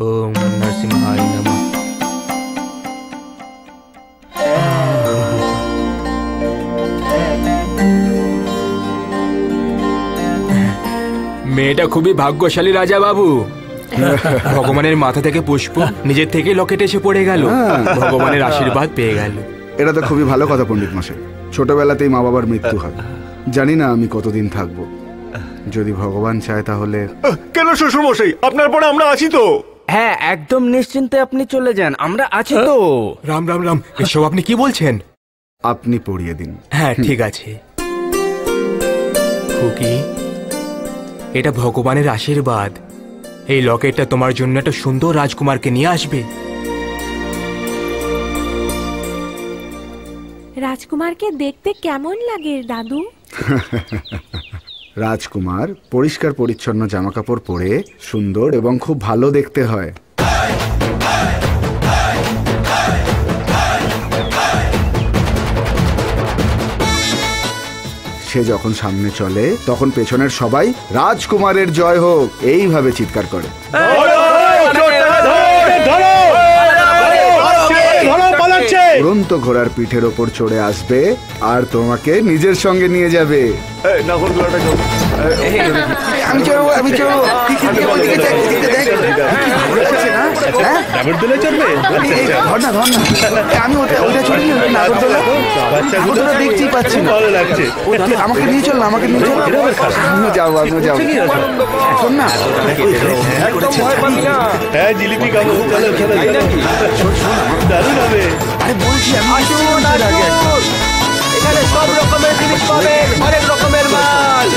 ওম নরসিংহায় নমঃ। মেয়েটা খুবই ভাগ্যশালী রাজা বাবু। ভগবানের মাথা থেকে পুষ্প নিজের থেকে লকেটে এসে পড়ে গেল, ভগবানের আশীর্বাদ পেয়ে গেল। এটা তো খুবই ভালো কথা পণ্ডিত মশাই। ছোটবেলাতেই মা বাবার মৃত্যু হয়, জানি না আমি কতদিন থাকবো। যদি ভগবান চায় তাহলে। কেন শ্বশুর মশাই, আপনার পরে আমরা আছি তো। হ্যাঁ, একদম নিশ্চিন্তে আপনি চলে যান, আমরা আছি তো। রাম রাম রাম, এসব আপনি কি বলছেন? আপনি পড়িয়ে দিন। হ্যাঁ ঠিক আছে। খুকি, এটা ভগবানের আশীর্বাদ। এই লকেটটা তোমার জন্য একটা সুন্দর রাজকুমারকে নিয়ে আসবে। রাজকুমারকে দেখতে কেমন লাগে দাদু? রাজকুমার পরিষ্কার পরিচ্ছন্ন জামাকাপড় পরে সুন্দর এবং খুব ভালো দেখতে হয়। সে যখন সামনে চলে তখন পেছনের সবাই রাজকুমারের জয় হোক এইভাবে চিৎকার করে। উড়ন্ত ঘোড়ার পিঠের ওপর চড়ে আসবে আর তোমাকে নিজের সঙ্গে নিয়ে যাবে। দেখতেই পাচ্ছি না, আমাকে নিয়ে চল, আমাকে নিয়ে চল। আমিও যাবো, আমিও যাবো। শোন না, হ্যাঁ জিলিপি খাবো, চলো চলো দারুণ হবে। আরে বলছি এখানে সব রকমের জিনিস পাবেন, অনেক রকমের মাল,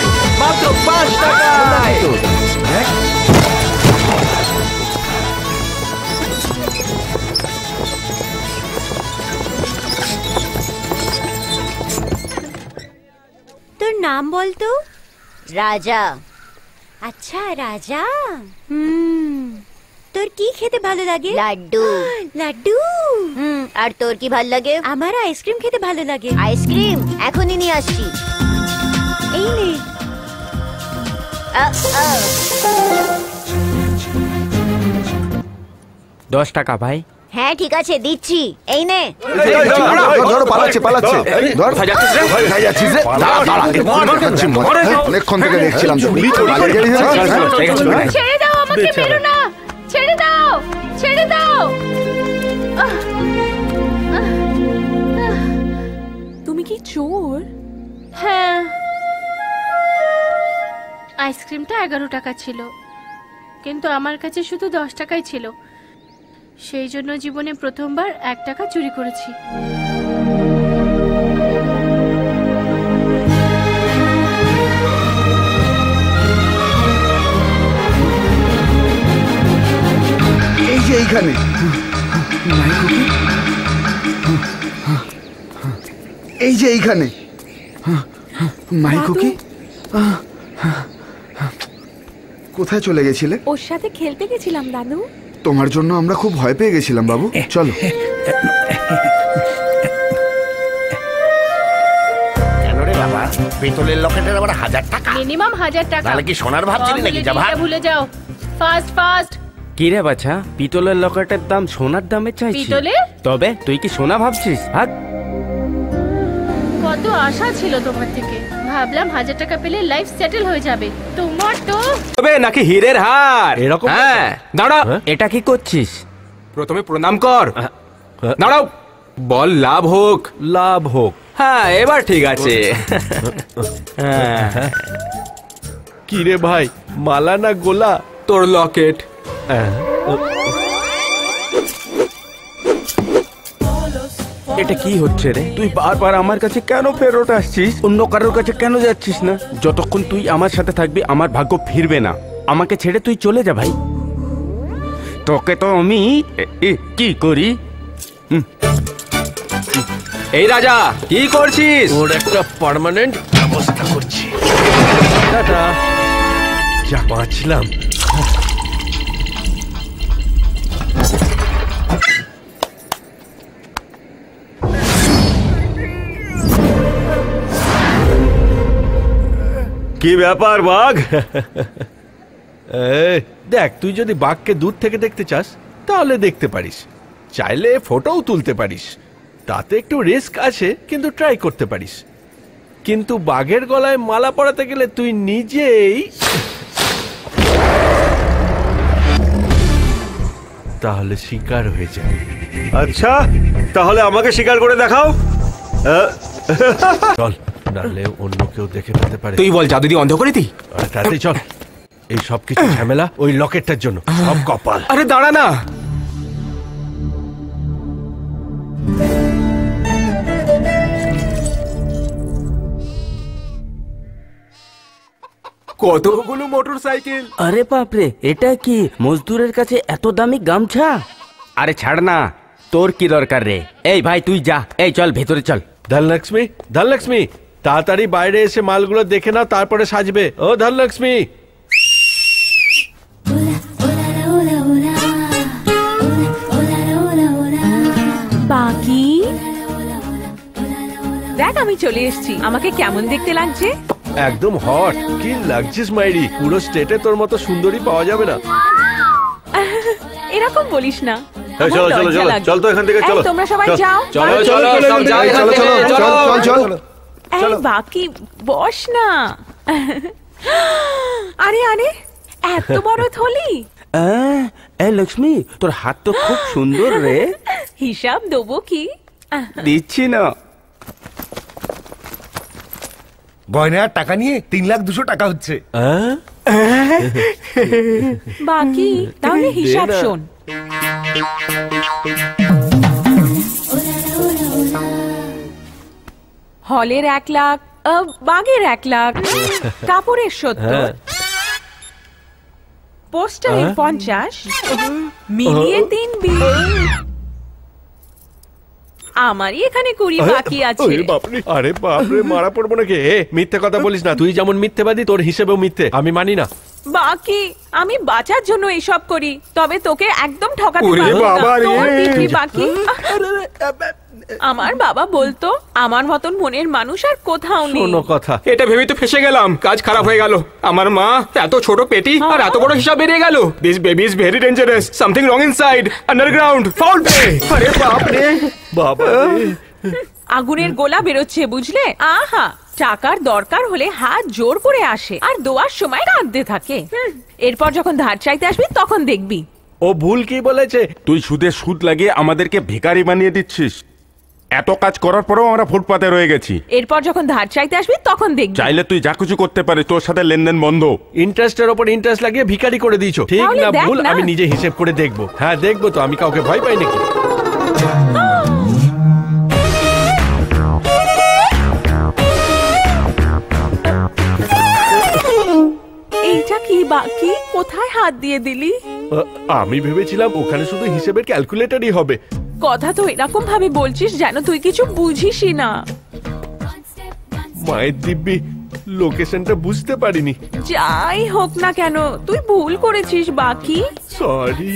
মাত্র 5 টাকায়। তোর নাম বলতো? রাজা। আচ্ছা রাজা। তোর কি খেতে ভালো লাগে? লাড্ডু। লাড্ডু? আর তোর কি ভালো লাগে? আমার আইসক্রিম খেতে ভালো লাগে। আইসক্রিম এখনই নিয়ে আসছি। এই নে। 10 টাকা ভাই। হ্যাঁ ঠিক আছে দিচ্ছি, এই নে। ধরো, পালাচ্ছে পালাচ্ছে। ধর, কোথায় যাচ্ছিস রে? অনেকক্ষণ থেকে দেখছিলাম। ছেড়ে দাও আমাকে, মেরো না, ছেড়ে দাও, ছেড়ে দাও। তুমি কি চোর? হ্যাঁ, আইসক্রিমটা 11 টাকা ছিল, কিন্তু আমার কাছে শুধু 10 টাকাই ছিল। সেই জন্য জীবনে প্রথমবার 1 টাকা চুরি করেছি। এই যে এইখানে। এই যে এইখানে। মাইকো কি? কোথায় চলে গেছিলে? ওর সাথে খেলতে গেছিলাম দাদু। তোমার জন্য আমরা খুব ভয় পেয়ে গেছিলাম বাবু। চলো। কেন রে বাবা, পিতলের লকেটের আবার 1000 টাকা? মিনিমাম 1000 টাকা। তাহলে কি সোনার ভাবছিলি নাকি? যা ভাব। ভুলে যাও, ফাস্ট ফাস্ট। কি রে বাছা, পিতলের লকেটের দাম সোনার দামে চাইছিস? পিতলের? তবে তুই কি সোনা ভাবছিস? হাত। কত আশা ছিল তোমার থেকে, ভাবলাম 1000 টাকা পেলে লাইফ সেটেল হয়ে যাবে। তোমার তো তবে নাকি হীরের হার এরকম। হ্যাঁ দাঁড়া, এটা কি করছিস? প্রথমে প্রণাম কর। দাঁড়াও, বল লাভ হোক। লাভ হোক। হ্যাঁ এবার ঠিক আছে। কি রে ভাই, মালা না গোলা? তোর লকেট। এটা কি হচ্ছে রে? তুই বারবার আমার কাছে কেন ফেরত আসছিস? অন্য কারোর কাছে কেন যাচ্ছিস না? যতক্ষণ তুই আমার সাথে থাকবি আমার ভাগ্য ফিরবে না। আমাকে ছেড়ে তুই চলে যা ভাই। তোকে তো আমি কি করি। এই রাজা, কি করছিস? ওর একটা পার্মানেন্ট ব্যবস্থা করছি। টাটা। যা বাঁচলাম। কি ব্যাপার বাঘ? দেখ, তুই যদি বাঘকে দূর থেকে দেখতে চাস তাহলে দেখতে পারিস, চাইলে ফটোও তুলতে পারিস, তাতে একটু রিস্ক আছে কিন্তু ট্রাই করতে পারিস। কিন্তু বাঘের গলায় মালা পরাতে গেলে তুই নিজেই তাহলে শিকার হয়ে যাবে। আচ্ছা, তাহলে আমাকে স্বীকার করে দেখাও। চল, নাহলে অন্য কেউ দেখে ফেলতে পারে। তুই বল জাদু দিয়ে অন্ধ করে দিই? আরে তাড়াতাড়ি চল, এই সব কিছু ঝামেলা ওই লকেটটার জন্য, সব কপাল। আরে দাঁড়া না, কতগুলো মোটরসাইকেল! আরে বাপরে, এটা কি মজদুরের কাছে এত দামি গামছা? আরে ছাড় না, তোর কি দরকার রে? এই ভাই তুই যা, এই চল ভেতরে চল। ধনলক্ষ্মী, ধনলক্ষ্মী, তাড়াতাড়ি বাইরে এসে মালগুলো দেখে নাও, তারপরে সাজবে। ও ধনলক্ষ্মী, বাকি দেখ, আমি চলে এসেছি। আমাকে কেমন দেখতে লাগছে? একদম হট। কি লাগছিস মাইরি, পুরো স্টেটে তোর মতো সুন্দরী পাওয়া যাবে না। এরকম বলিস না। এই, চলো আমার চলো লজ্জা চলো, লাগছে। চল তো এখান থেকে, এই, চলো। তোমরা সবাই চল। যাও। চলো বাকি- চলো চলো, যাও এখান থেকে, চলো। এই বাকি বস না। আরে আরে, এত বড় থলি! এই লক্ষ্মী, তোর হাত তো খুব সুন্দর রে। হিসাব দেবো কি? দিচ্ছি না। গয়নার টাকা নিয়ে 3,02,000 টাকা হচ্ছে। বাকি তাহলে হিসাব দে না। শোন। হলের 1 লাখ, বাগের 1 লাখ, কাপড়ের 70, পোস্টারের 50, মিলিয়ে 3 বিল। আমারই এখানে 20 বাকি আছে। ওরে বাপরে, আরে বাপরে, মারা পড়বো নাকি? মিথ্যে কথা বলিস না, তুই যেমন মিথ্যেবাদী তোর হিসেবেও মিথ্যে, আমি মানি না। বাকি আমি বাঁচার জন্য এসব করি, তবে তোকে একদম ঠকাতে ওরে পারবো না। বাবা রে। তোর বিক্রি বাকি। আমার বাবা বলতো আমার মতন মনের মানুষ আর কোথাও নেই। শোনো কথা, এটা ভেবেই তো ফেসে গেলাম, কাজ খারাপ হয়ে গেল। আমার মা এত ছোট পেটি আর এত বড় হিসাব বেরিয়ে গেল। This baby is very dangerous, something wrong inside, underground, foul play. আরে বাপ রে, বাবা রে। আগুনের গোলা বেরোচ্ছে, বুঝলে? আহা, টাকার দরকার হলে হাত জোর করে আসে আর দেওয়ার সময় কাঁদতে থাকে। এরপর যখন ধার চাইতে আসবি তখন দেখবি। ও ভুল কি বলেছে? তুই সুদে সুদ লাগিয়ে আমাদেরকে ভিখারি বানিয়ে দিচ্ছিস। এত কাজ করার পরেও আমরা ফুটপাতে রয়ে গেছি। এরপর যখন ধার চাইতে আসবি তখন দেখবি। চাইলে তুই যা কিছু করতে পারিস, তোর সাথে লেনদেন বন্ধ। ইন্টারেস্টের ওপর ইন্টারেস্ট লাগিয়ে ভিখারি করে দিয়েছো। ঠিক তাহলে না দেখ ভুল না। আমি নিজে হিসেব করে দেখবো। হ্যাঁ দেখবো তো, আমি কাউকে ভয় পাই নাকি? এইটা কি বাকি? কোথায় হাত দিয়ে দিলি? আমি ভেবেছিলাম ওখানে শুধু হিসেবের ক্যালকুলেটরই হবে। কথা তো এরকম ভাবে বলছিস যেন তুই কিছু বুঝিসই না। মায়ের দিব্যি, লোকেশনটা বুঝতে পারিনি, যাই হোক না কেন, তুই ভুল করেছিস বাকি। সরি।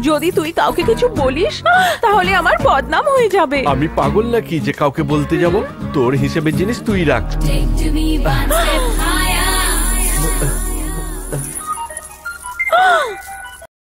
যদি তুই কাউকে কিছু বলিস তাহলে আমার বদনাম হয়ে যাবে। আমি পাগল নাকি যে কাউকে বলতে যাব? তোর হিসেবের জিনিস তুই রাখ। Take to me one step higher.